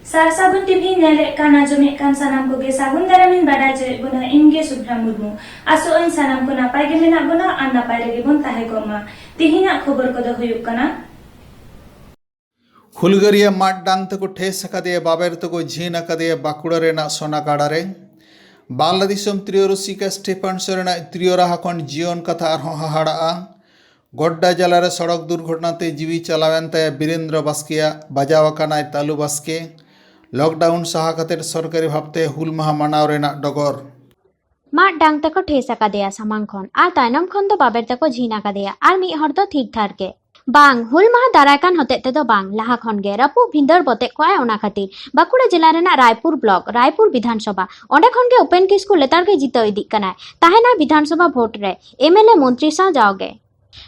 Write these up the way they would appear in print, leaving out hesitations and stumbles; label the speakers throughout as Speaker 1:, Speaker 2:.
Speaker 1: सार सागुन टीवी नेले काना जमे कान सानाम को गे सागुन दारामिन बाडा जे बुना इनगे सुभ्रा मुर्मू आसो अन सानाम को नापाय गे मेना बुना आर नापाय रेगे बन ताहे गोमा तिहिना खबर को दो हुयुक कना
Speaker 2: हुलगरिया माठ डांग तको ठेस अकादे बाबेर तको झीन अकादे बाकुड़ा रेना सोनागाड़ा रे बांग्लादेशम त्रियो रसिका स्टेफान सोरेना त्रियो राहा खन जीवन कथा आर हाहाड़ा गोड्डा जिलारे सड़क दुर्घटनाते जीवी चलावेन ताया बीरेंद्र बास्किया बाजाव अकानाय तालु बास्के लॉकडाउन सहा कतेर सरकारी भावते हुल माहा मानाव रेना डगर
Speaker 3: माठ डांग तको ठेस अकादेया सामांग खन आर तायनम खन दो बाबेर तको झीन अकादेया आर मी हर दो ठीक थार के बांग हुल माहा दारायकान होते ते दो बांग लाहा खन गे रपु भिंदर बोते को आय ओना खातिर बाकुड़ा जिला रेना रायपुर ब्लॉक रायपुर विधानसभा ओंडे खन गे ओपेन किस को लेतार के जितो इदी कनाय ताहेना विधानसभा भोट रे एमएलए मंत्री सा जाओगे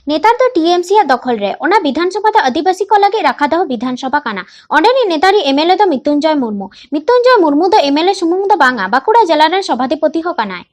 Speaker 3: नेतार तो टीएमसी या दखल रे ओना विधानसभा तो आदिवासी को लगे रखा दो विधानसभा काना ओंडे नि नेतारी एमएलए तो मृत्युंजय मुर्मू दो एमएलए सुमुंग दो बांगा बाकुड़ा जिला रे सभापति हो कानाय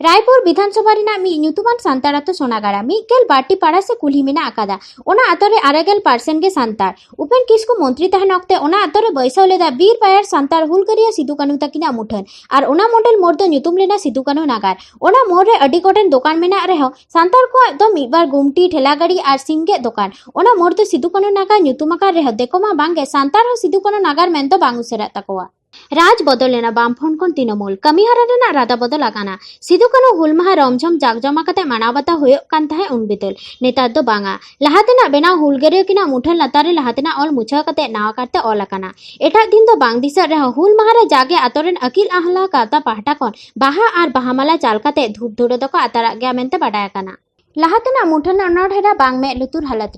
Speaker 3: रायपुर विधानसभा रेना मी ᱧᱩᱛᱩᱢᱟᱱ ᱥᱟᱱᱛᱟᱲ ᱟᱛᱳ ᱥᱚᱱᱟᱜᱟᱲᱟ ᱢᱤᱫᱜᱮᱞ ᱵᱟᱨᱴᱤ ᱯᱟᱲᱟ ᱥᱮ ᱠᱩᱞᱦᱤ ᱢᱮᱱᱟᱜ ᱟᱠᱟᱫᱟ ᱚᱱᱟ ᱟᱛᱳ ᱨᱮ 90% ᱜᱮ ᱥᱟᱱᱛᱟᱲ ᱩᱯᱮᱱ ᱠᱤᱥᱠᱩ ᱢᱚᱱᱛᱨᱤ ᱛᱟᱦᱮᱱ ᱚᱠᱛᱮ ᱚᱱᱟ ᱟᱛᱳ ᱨᱮ ᱵᱟᱹᱭᱥᱟᱹᱣ ᱞᱮᱫᱟ ᱵᱤᱨ ᱵᱟᱭᱟᱨ ᱥᱟᱱᱛᱟᱲ ᱦᱩᱞᱜᱟᱹᱨᱤᱭᱟᱹ ᱥᱤᱫᱩ ᱠᱟᱹᱱᱩ ᱛᱟᱹᱠᱤᱱᱟᱜ ᱢᱩᱴᱷᱟᱹᱱ ᱟᱨ ᱚᱱᱟ ᱢᱚᱰᱮᱞ ᱢᱳᱲ ᱫᱚ ᱧᱩᱛᱩᱢ ᱞᱮᱱᱟ ᱥᱤᱫᱩ ᱠᱟᱹᱱᱩ ᱱᱟᱜᱟᱨ ᱚᱱᱟ ᱢᱳᱲ ᱨᱮ ᱟᱹᱰᱤ ᱜᱚᱴᱮᱱ ᱫᱚᱠᱟᱱ ᱢᱮᱱᱟᱜ ᱨᱮᱦᱚᱸ ᱥᱟᱱᱛᱟᱲ ᱠᱚᱣᱟᱜ ᱫᱚ ᱢᱤᱫᱵᱟᱨ ᱜᱩᱢᱴᱤ ᱴᱷᱮᱞᱟ ᱜᱟᱹᱰᱤ ᱟᱨ ᱥᱤᱢᱜᱮᱫ ᱫᱚᱠᱟन ᱚᱱᱟ ᱢᱳᱲ ᱫᱚ ᱥᱤᱫᱩ ᱠᱟᱹᱱᱩ ᱱᱟᱜᱟᱨ ᱧᱩᱛᱩᱢ ᱟᱠᱟᱱ ᱨᱮᱦᱚᱸ ᱫᱮᱠᱚ ᱢᱟ ᱵᱟᱝᱜᱮ ᱥᱟᱱᱛᱟᱲ ᱦᱚᱸ ᱥᱤᱫᱩ ᱠᱟᱹᱱᱩ ᱱᱟᱜᱟᱨ ᱢᱮᱱ ᱫᱚ ᱵᱟᱝ ᱩᱥᱟᱹᱨᱟᱜ ᱛᱟᱠᱚᱣᱟ राज बदलेना बामफोन कोन तिनमूल कमीहरा रेना रादा बदल आकाना सिदु कानु हुल माहा रमझम जागजमा कते मानाव बाता हुयो कान ताहे उन बितल नेतार दो बांगा लहातेना बेना हुलगेरियो किना मुठन लतारे लहातेना ऑल मुछा कते नाव काते ऑल आकाना एटा दिन दो बांग दिसा रह हुल माहा रे जागे आतोरेन अकिल आहला काता पाहटा कोन बाहा आर बाहामाला चाल कते धूप धुड़े दको आतारा गया मेनते बाडाय आकाना लहातेना मुठन अनोढेरा बांग में लुतुर हालत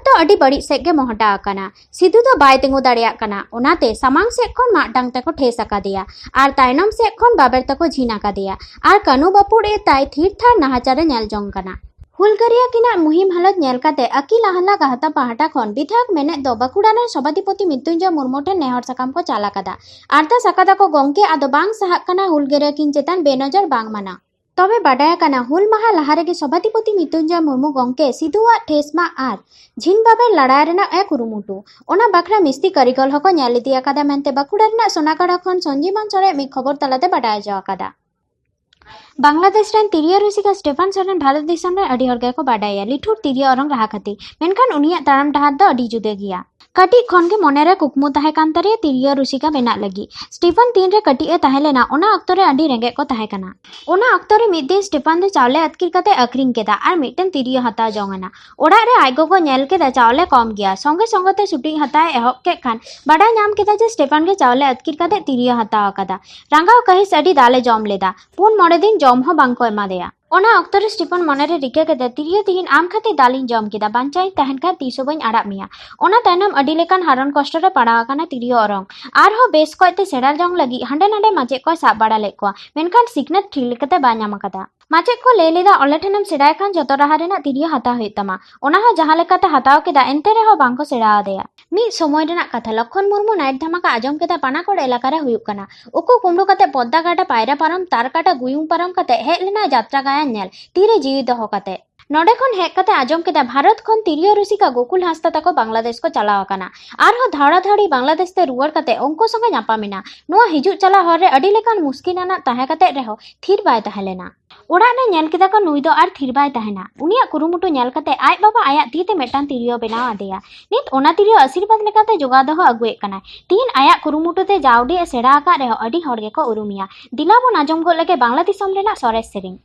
Speaker 3: तो अडी बड़ी सेग गे मोहटा आकाना सिदु दो बाय तेंगु दाड़िया काना ओनाते सामांग से खन माट डांग तको ठेस आकादेया आर तायनम से खन बाबेर तको झीन आकादेया आर कानु बापुड़ ए ताय थीर थार नाहाचारे नेल जंग काना हुलगरिया किना मुहिम हालत नेल काते अकिल आहला गाहता पाहटा खन विधायक मेने दो बाकुड़ा रे सभापति मृत्युंजय मुर्मू ठेन नेहर साकाम को चाला कादा आरता साकादा को गोंके आदो बांग साहक काना हुलगरिया किन चेतान बेनजर बांग माना तबे बाडाय काना हुल माहा लहारे गे सभापति मृत्युंजय मुर्मू गोंके सिधुआ ठेसमा आर झिन बाबे लड़ाई रेना ए कुरुमुटु ओना बाखरा मिस्ती कारीगल हको नेल इदी आकादा मेनते बाकुड़ा रेना सोनागाड़ा खन संजीवन सोरे मी खबर तलाते बाडाय जो आकादा बांग्लादेश रेन तिरिया रसिका स्टेफान सोरेन भारत दिसम रे अडी हर गे को बाडाया लिठुर तिरिया औरंग राहा खाती मेनखान उनिया ताराम डहार दो अडी जुदे गिया कटी खन के मने रे कुकमु ताहे कान तारे तिरिया रसिका बेना लगी स्टीफन तीन रे कटी ए ताहे लेना ओना अक्तो रे अडी रेंगे को ताहे कना ओना अक्तो रे मिद दिन स्टीफन दे चावले अतकिर कते अखरिंग केदा आर मिटन तिरिया हता जोंगना ओड़ा रे आइगो को नेल केदा चावले कम गया संगे संगे ते शूटिंग हताए एहब के खान बाडा नाम केदा जे स्टीफन के चावले अतकिर कते तिरिया हता आकादा रंगाव कहिस अडी दाले जम लेदा पुन मोड़े दिन जम हो बांको एमा देया ओना अक्तो रे स्टीफन मने रे रिके केदा तिरिया तिहिन आम खाते दालिन जम केदा बांचाई तहन का तीसो बइन आड़ा मिया ओना तायनम अडी लेकान हारन कष्ट रे पड़ाव काना तिरिया औरंग आर हो बेस कोते सेडार जंग लगी हांडे नांडे माचे को साब बाड़ा ले को मेनखान सिकनत ठीक लेकते बा नाम कदा माचे को ले लेदा ओले ठेनम सेडाय खान जतो रहा रेना तिरिया हता होय तमा ओना हो जहां लेकाते हताव केदा एनते रे हो बांको सेडा आदेया मी समय रेना कथा लखन मुर्मू नाइट धमाका आजम केदा पानाकोड़ एलाका रे हुयुक काना उकु कुमड़ू कते पद्दा गाटा पायरा पारम तार काटा गुयुम पारम कते हेज लेना यात्रा गायन नेल तीरे जीवी दहो कते नोडे खन हेक कते आजम केदा भारत खन तिरिया रसिका गोकुल हांसदा तको बांग्लादेश को चलाव काना आर हो धाड़ा धाड़ी बांग्लादेश ते रुवार कते उनको संगे नापामिना नोआ हिजुक चला हर रे अडी लेकान मुस्किल आना ताहे कते रेहो थीर बाय ताहेलेना ओड़ा ने नेल केदा को नुई दो आर थीर बाय ताहेना उनिया कुरुमुटु नेल कते आय बाबा आया तीते मेटान तिरियो बेनाव आदेया नित ओना तिरियो आशीर्वाद लेकाते जोगा दहो अगुए काना तीन आया कुरुमुटु ते जावडी सेडा आका रेहो अडी हर गे को उरुमिया दिलाबो नाजम गो लगे बांग्ला दिसम रेना सरेस सेरिंग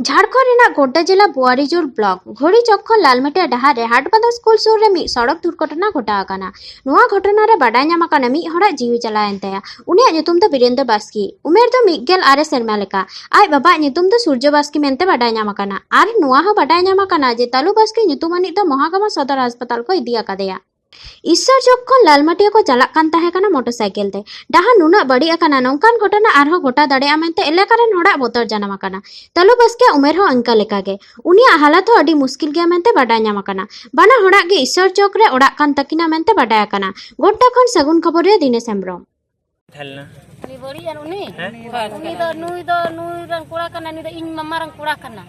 Speaker 3: झारखंड रेना गोड्डा जिला बुआरीजोर ब्लॉक घोड़ी चक्खन लालमटिया डहार रे हाटबादा स्कूल सुर रे मिद सड़क दुर्घटना घटा आकाना। नुआ घटना रे बाडाय ᱧᱟᱢ आकाना मिद हड़ा जीवी चलायन तया। उनिया ᱧᱩᱛᱩᱢ ᱫᱚ ᱵᱤᱨᱮᱱᱫᱨᱚ ᱵᱟᱥᱠᱤ, उमेर ᱫᱚ 106 ᱥᱮᱨᱢᱟ ᱞᱮᱠᱟ। ᱟᱡ ᱵᱟᱵᱟᱣᱟᱜ ᱧᱩᱛᱩᱢ ᱫᱚ ᱥᱩᱨᱡᱚ ᱵᱟᱥᱠᱤ ᱢᱮᱱᱛᱮ ᱵᱟᱰᱟᱭ ᱧᱟᱢ ᱟᱠᱟᱱᱟ। ᱟᱨ ᱱᱚᱣᱟ ᱦᱚᱸ ᱵᱟᱰᱟᱭ ᱧᱟᱢ ᱟᱠᱟᱱᱟ ᱡᱮ ᱛᱟᱞᱩ ᱵᱟᱥᱠᱤ ᱧᱩᱛᱩᱢᱟᱱᱤᱡ ᱫᱚ ᱢᱚᱦᱟᱜᱟᱢᱟ ᱥᱚᱫᱚᱨ ᱦᱟᱥᱯᱟᱛᱟल ᱠᱚ ᱤᱫᱤ ᱟᱠᱟᱫᱮᱭᱟ। ईश्वर चौक खन लालमटिया को चलाक कान ताहे काना मोटरसाइकिल ते डाहा नुना बड़ी आकाना नौकान घटना आरहो घटा दाड़ेया मेनते एलाका रेन हड़ा बोतर जानाम आकाना। तलु बसके उमेर हो अंका लेका गे उनिया हालत हो अडी मुश्किल गया मेनते बाडाय ᱧᱟᱢ आकाना। बाना हड़ा गे ईश्वर चौक रे ओड़ा कान तकिना मेनते बाडाय आकाना। गोड्डा खन सगुन खबर रे दिनेश हेम्ब्रम।
Speaker 4: नी बड़ी यार उनी नुई रंग कुड़ा कना नी इन मम्मा रंग कुड़ा कना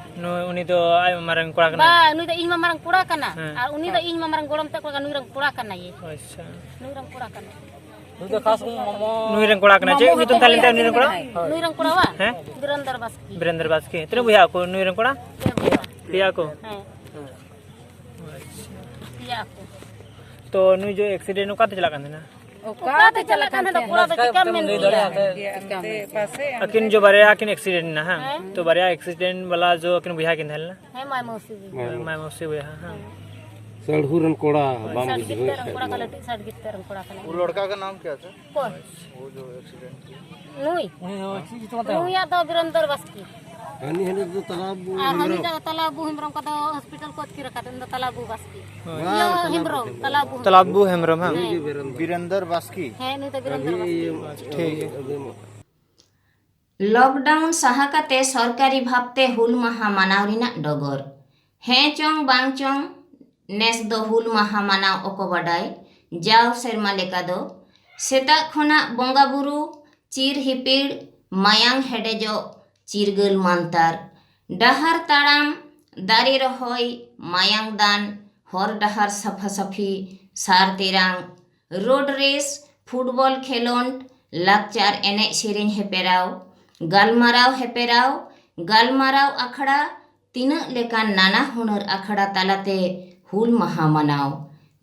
Speaker 5: उनी तो आय मम्मा रंग कुड़ा कना
Speaker 4: बा नुई इन मम्मा रंग कुड़ा कना और उनी इन मम्मा रंग गोड़म ते कुड़ा नुई रंग कुड़ा कना ये
Speaker 5: अच्छा
Speaker 4: नुई रंग कुड़ा कना
Speaker 5: नुई तो खास नुई रंग कुड़ा कना जे नी तो तालिन नुई
Speaker 4: रंग कुड़ा वा वीरेंद्र बास्की
Speaker 5: तेरे बुया को नुई रंग कुड़ा पिया को
Speaker 4: पिया को
Speaker 5: तो नुई जो एक्सीडेंट का चला कन ना
Speaker 4: ओकाते चला कना तो पूरा तो कम में
Speaker 5: अकिन जो बारे अकिन एक्सीडेंट ना हां तो बारे एक्सीडेंट वाला जो अकिन बुया किन हल ना
Speaker 4: है माय मौसी
Speaker 5: बुया हां
Speaker 6: सड़हुरन कोड़ा बाम
Speaker 4: कोड़ा का लटी साइड गिफ्ट रंग कोड़ा कना
Speaker 6: वो लड़का का नाम क्या था
Speaker 4: कौन
Speaker 6: वो जो एक्सीडेंट
Speaker 4: नुई या तो वीरेंद्र बास्की
Speaker 6: हनी हनी तो तालाब
Speaker 4: हनी का तालाबू हिमरम का तो हॉस्पिटल को की रखा तो तालाबू बास्की यो हिमरम
Speaker 5: तालाबू हेम्ब्रम हां
Speaker 6: वीरेंद्र बास्की
Speaker 4: है नहीं तो वीरेंद्र बास्की
Speaker 5: ठीक है।
Speaker 7: लॉकडाउन साहाकाते सरकारी भावते हुल माहा मानाव रिना डगर हैं चोंग बांग चोंग नेस दो हुल माहा मानाव ओको बाडाय जाव सेरमा लेका दो सेता खोना बोंगा बुरु चिर हिपिड़ मायांग हेडेजो चिरगल मानतार डहार ताड़ाम दारी रहोय मायांग दान हर डहार सफा सफी सार तेरांग रोड रेस फुटबॉल खेलोंड लाकचार एने सेरेñ हेपेराव गालमाराव अखड़ा तीना लेकान नाना हुनर अखड़ा तालाते हुल माहा मनाव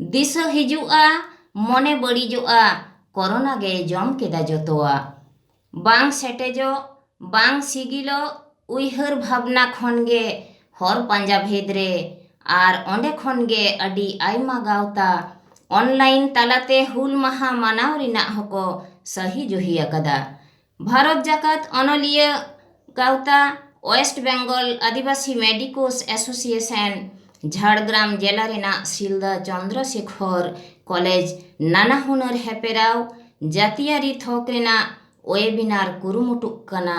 Speaker 7: दिशा हिजुआ मने बड़ीजोआ कोरोना गे जम केदा जतोआ बांग सेटेजो बांग सिगिलो उइहर भावना खनगे हर पांजा भेदरे आर ओंडे खनगे अडी आयमा गावता ऑनलाइन तालाते हुल माहा मनाव रिना हको सही जोही अकदा। भारत जाकात अनलिया गावता वेस्ट बेंगल आदिवासी मेडिकोस एसोसिएशन झाड़ग्राम जिला रेना सिलदा चंद्रशेखर कॉलेज नाना हुनर हेपेराव जातियारी थोक रेना वेबिनार कुरुमुटु कना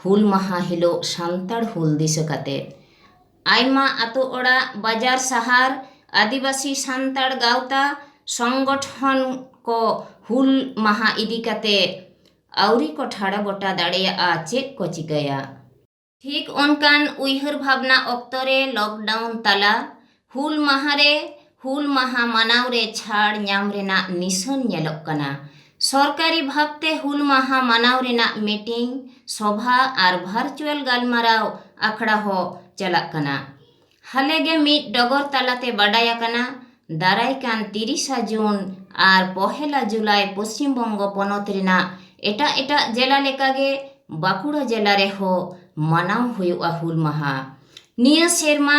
Speaker 7: हुल माहा हिलो सान्ताड़ हुल दिसकाते आयमा आतो ओड़ा बाजार सहार आदिवासी सान्ताड़ गावता संगठन को हुल माहा इदिकाते आउरी को ठाड़ा गोटा दाड़ेया चेक को चिकाया ठीक उनकान उइहर भावना अक्तरे लॉकडाउन ताला हुल माहा मनाव रे छाड़ ᱧᱟᱢ रेना निशान ñेलोग कना। सरकारी भावते हुल माहा मनाव रेना मीटिंग सभा और वर्चुअल गालमाराव आखड़ा हो चलाक कना। हालेगे मिट डगर तालाते बाडाय कना दाराय कान 30 जून और 1 जुलाई पश्चिम बंग पनत रेना एटा एटा जिला लेकागे बाकुड़ा जिला रे हो मनाव हुयुआ हुल माहा। निया सेरमा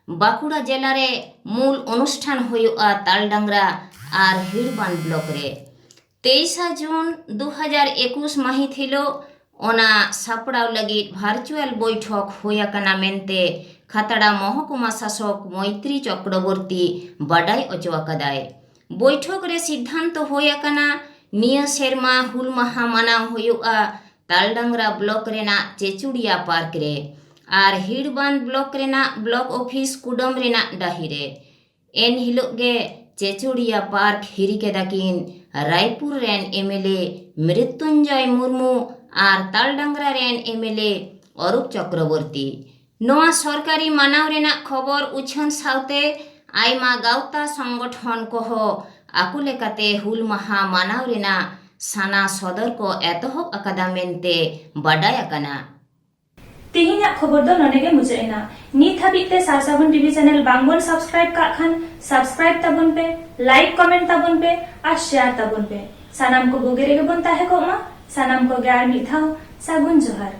Speaker 7: बाकुड़ा जिला रे मूल अनुष्ठान हुयुआ तालडांगरा और हिड़बान ब्लॉक रे 23 जून 2021 माहित हिलो ओना सापड़ाव लगी वर्चुअल बैठक हुया कना मेनते खातड़ा महकुमा शासक मैत्री चक्रवर्ती बाडाय अचवा कदाय। बैठक रे सिद्धांत हुया कना निया सेरमा हुल माहा मनाव हुयुआ तालडांगरा ब्लॉक रेना चेचुड़िया पार्क रे और हिड़बान ब्लॉक रेना ब्लॉक ऑफिस कुडम रेना डाही रे एन हिलोग गे चेचुड़िया पार्क हिरी केदाकिन रायपुर रेन एमएलए मृत्युंजय मुर्मू और तालडांगरा रेन एमएलए अरूप चक्रवर्ती। नोआ सरकारी मानाव रेना खबर उछन सावते आयमा गावता संगठन को हो आकु लेकाते हुल माहा मानाव रेना साना सदर को एतहब अकादा मेनते बाडाय अकाना।
Speaker 1: तिहिना खबर दो ननेगे मुजेना नित हाबिते सासाबुन टीवी चैनल बांगबन सब्सक्राइब का खान सब्सक्राइब ताबुन पे लाइक कमेंट ताबुन पे और शेयर ताबुन पे सानाम को बोगेरेगे बन ताहे को मा सानाम को ग्यार मिथाओ सागुन जोहार।